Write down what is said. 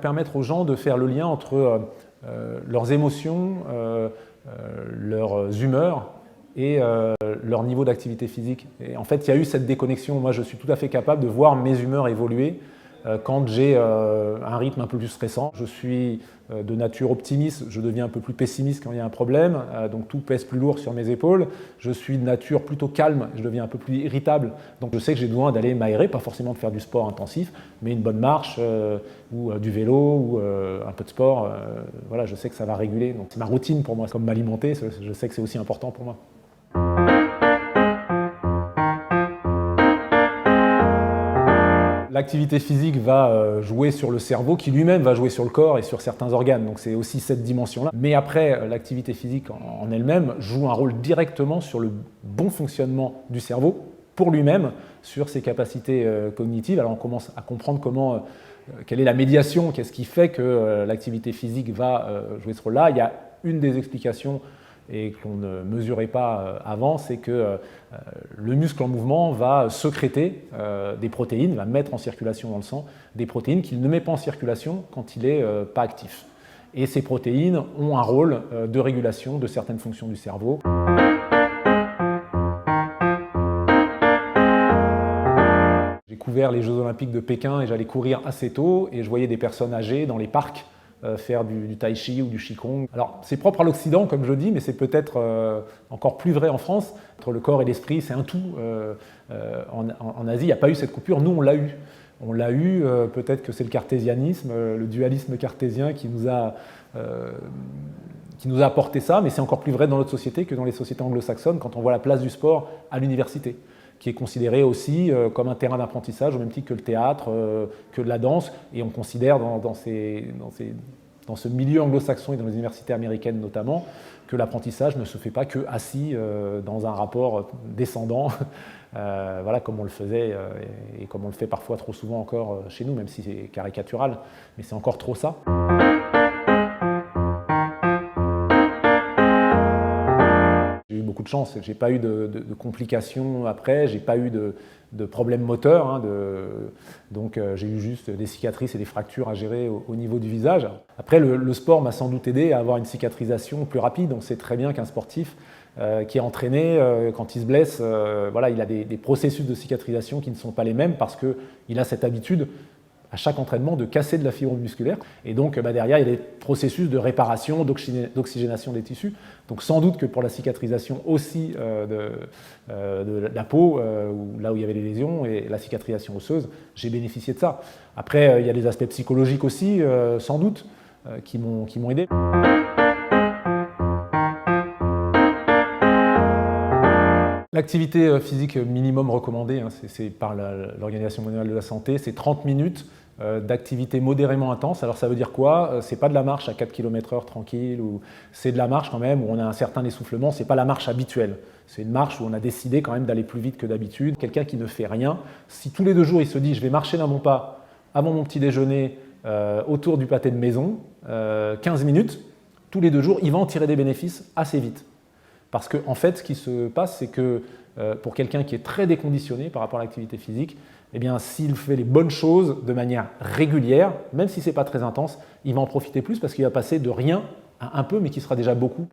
Permettre aux gens de faire le lien entre leurs émotions, leurs humeurs et leur niveau d'activité physique. Et en fait, il y a eu cette déconnexion. Moi, je suis tout à fait capable de voir mes humeurs évoluer quand j'ai un rythme un peu plus stressant. Je suis de nature optimiste, je deviens un peu plus pessimiste quand il y a un problème, donc tout pèse plus lourd sur mes épaules. Je suis de nature plutôt calme, je deviens un peu plus irritable, donc je sais que j'ai besoin d'aller m'aérer, pas forcément de faire du sport intensif, mais une bonne marche ou du vélo ou un peu de sport, voilà, je sais que ça va réguler. Donc c'est ma routine pour moi, comme m'alimenter, je sais que c'est aussi important pour moi. L'activité physique va jouer sur le cerveau qui lui-même va jouer sur le corps et sur certains organes, donc c'est aussi cette dimension-là. Mais après, l'activité physique en elle-même joue un rôle directement sur le bon fonctionnement du cerveau pour lui-même, sur ses capacités cognitives. Alors on commence à comprendre quelle est la médiation, qu'est-ce qui fait que l'activité physique va jouer ce rôle-là. Il y a une des explications et qu'on ne mesurait pas avant, c'est que le muscle en mouvement va sécréter des protéines, va mettre en circulation dans le sang des protéines qu'il ne met pas en circulation quand il n'est pas actif. Et ces protéines ont un rôle de régulation de certaines fonctions du cerveau. J'ai couvert les Jeux Olympiques de Pékin et j'allais courir assez tôt et je voyais des personnes âgées dans les parcs faire du tai chi ou du qigong. Alors c'est propre à l'Occident comme je dis, mais c'est peut-être encore plus vrai en France. Entre le corps et l'esprit, c'est un tout. En Asie, il n'y a pas eu cette coupure, nous on l'a eu. On l'a eu, peut-être que c'est le cartésianisme, le dualisme cartésien qui nous a apporté ça, mais c'est encore plus vrai dans notre société que dans les sociétés anglo-saxonnes quand on voit la place du sport à l'université, qui est considéré aussi comme un terrain d'apprentissage, au même titre que le théâtre, que la danse, et on considère dans ce milieu anglo-saxon et dans les universités américaines notamment, que l'apprentissage ne se fait pas que assis dans un rapport descendant, voilà, comme on le faisait et comme on le fait parfois trop souvent encore chez nous, même si c'est caricatural, mais c'est encore trop ça. J'ai eu beaucoup de chance, j'ai pas eu de complications après, j'ai pas eu de problèmes moteurs, hein, donc j'ai eu juste des cicatrices et des fractures à gérer au niveau du visage. Après, le sport m'a sans doute aidé à avoir une cicatrisation plus rapide. On sait très bien qu'un sportif qui est entraîné, quand il se blesse, voilà, il a des processus de cicatrisation qui ne sont pas les mêmes parce qu'il a cette habitude à chaque entraînement de casser de la fibre musculaire. Et donc derrière, il y a des processus de réparation, d'oxygénation des tissus. Donc sans doute que pour la cicatrisation aussi de la peau, là où il y avait les lésions, et la cicatrisation osseuse, j'ai bénéficié de ça. Après, il y a des aspects psychologiques aussi, sans doute, qui m'ont aidé. L'activité physique minimum recommandée, hein, c'est par l'Organisation mondiale de la santé, c'est 30 minutes d'activité modérément intense. Alors ça veut dire quoi? C'est pas de la marche à 4 km/h tranquille, c'est de la marche quand même où on a un certain essoufflement, c'est pas la marche habituelle. C'est une marche où on a décidé quand même d'aller plus vite que d'habitude. Quelqu'un qui ne fait rien, si tous les 2 jours il se dit je vais marcher d'un bon pas avant mon petit déjeuner autour du pâté de maison, 15 minutes, tous les 2 jours, il va en tirer des bénéfices assez vite. Parce qu'en fait, ce qui se passe, c'est que pour quelqu'un qui est très déconditionné par rapport à l'activité physique, eh bien, s'il fait les bonnes choses de manière régulière, même si ce n'est pas très intense, il va en profiter plus parce qu'il va passer de rien à un peu, mais qui sera déjà beaucoup.